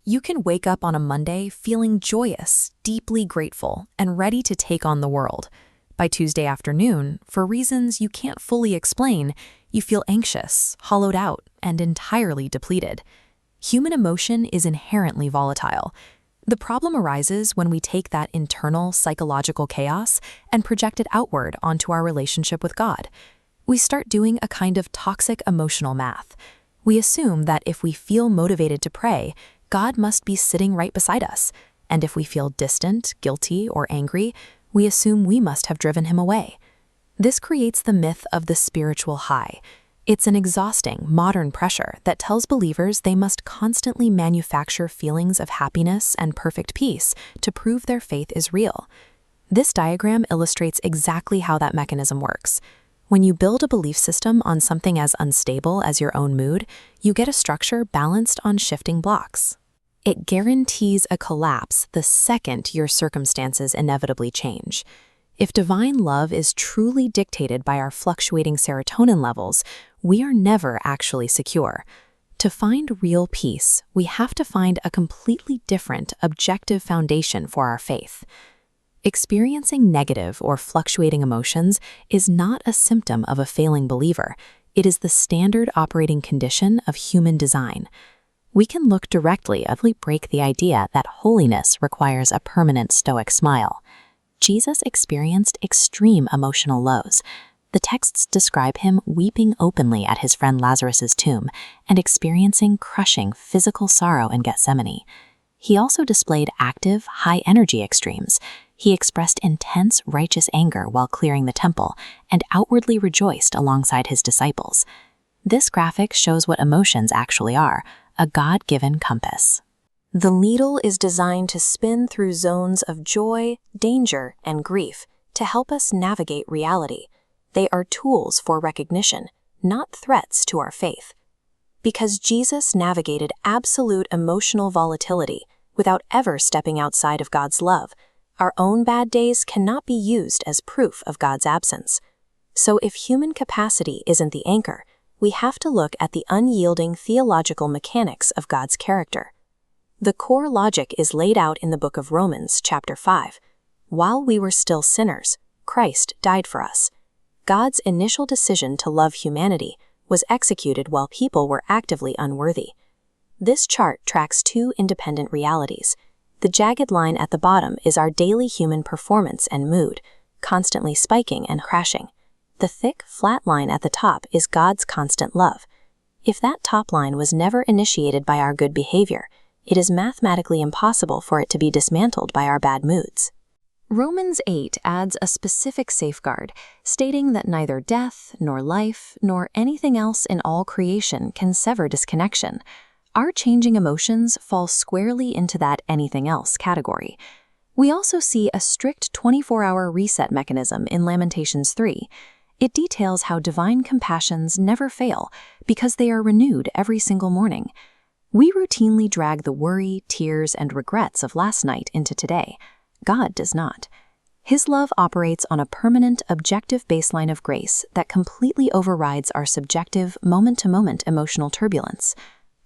You can wake up on a Monday feeling joyous, deeply grateful, and ready to take on the world. By Tuesday afternoon, for reasons you can't fully explain, you feel anxious, hollowed out, and entirely depleted. Human emotion is inherently volatile. The problem arises when we take that internal psychological chaos and project it outward onto our relationship with God. We start doing a kind of toxic emotional math. We assume that if we feel motivated to pray, God must be sitting right beside us, and if we feel distant, guilty, or angry, we assume we must have driven him away. This creates the myth of the spiritual high. It's an exhausting, modern pressure that tells believers they must constantly manufacture feelings of happiness and perfect peace to prove their faith is real. This diagram illustrates exactly how that mechanism works. When you build a belief system on something as unstable as your own mood, you get a structure balanced on shifting blocks. It guarantees a collapse the second your circumstances inevitably change. If divine love is truly dictated by our fluctuating serotonin levels, we are never actually secure. To find real peace, we have to find a completely different, objective foundation for our faith. Experiencing negative or fluctuating emotions is not a symptom of a failing believer. It is the standard operating condition of human design. We can look directly at break the idea that holiness requires a permanent stoic smile. Jesus experienced extreme emotional lows. The texts describe him weeping openly at his friend Lazarus's tomb and experiencing crushing physical sorrow in Gethsemane. He also displayed active, high-energy extremes. He expressed intense, righteous anger while clearing the temple and outwardly rejoiced alongside his disciples. This graphic shows what emotions actually are, a God-given compass. The needle is designed to spin through zones of joy, danger, and grief to help us navigate reality. They are tools for recognition, not threats to our faith. Because Jesus navigated absolute emotional volatility without ever stepping outside of God's love, our own bad days cannot be used as proof of God's absence. So if human capacity isn't the anchor, we have to look at the unyielding theological mechanics of God's character. The core logic is laid out in the book of Romans, chapter 5. While we were still sinners, Christ died for us. God's initial decision to love humanity was executed while people were actively unworthy. This chart tracks two independent realities. The jagged line at the bottom is our daily human performance and mood, constantly spiking and crashing. The thick, flat line at the top is God's constant love. If that top line was never initiated by our good behavior, it is mathematically impossible for it to be dismantled by our bad moods. Romans 8 adds a specific safeguard, stating that neither death, nor life, nor anything else in all creation can sever this connection. Our changing emotions fall squarely into that anything else category. We also see a strict 24-hour reset mechanism in Lamentations 3. It details how divine compassions never fail because they are renewed every single morning. We routinely drag the worry, tears, and regrets of last night into today. God does not. His love operates on a permanent, objective baseline of grace that completely overrides our subjective, moment-to-moment emotional turbulence.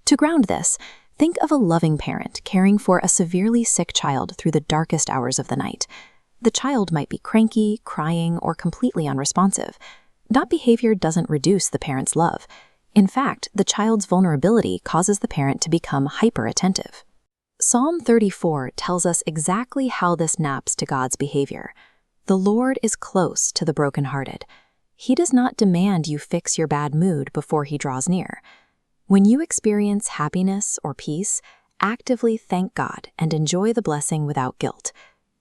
To ground this, think of a loving parent caring for a severely sick child through the darkest hours of the night. The child might be cranky, crying, or completely unresponsive. That behavior doesn't reduce the parent's love. In fact, the child's vulnerability causes the parent to become hyper-attentive. Psalm 34 tells us exactly how this maps to God's behavior. The Lord is close to the brokenhearted. He does not demand you fix your bad mood before he draws near. When you experience happiness or peace, actively thank God and enjoy the blessing without guilt.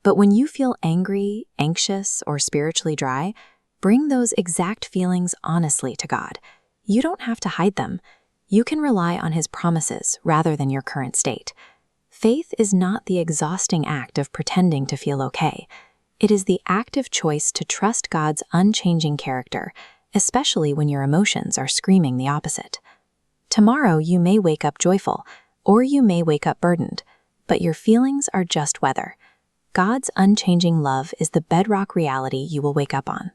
But when you feel angry, anxious, or spiritually dry, bring those exact feelings honestly to God. You don't have to hide them. You can rely on His promises rather than your current state. Faith is not the exhausting act of pretending to feel okay. It is the active choice to trust God's unchanging character, especially when your emotions are screaming the opposite. Tomorrow you may wake up joyful, or you may wake up burdened, but your feelings are just weather. God's unchanging love is the bedrock reality you will wake up on.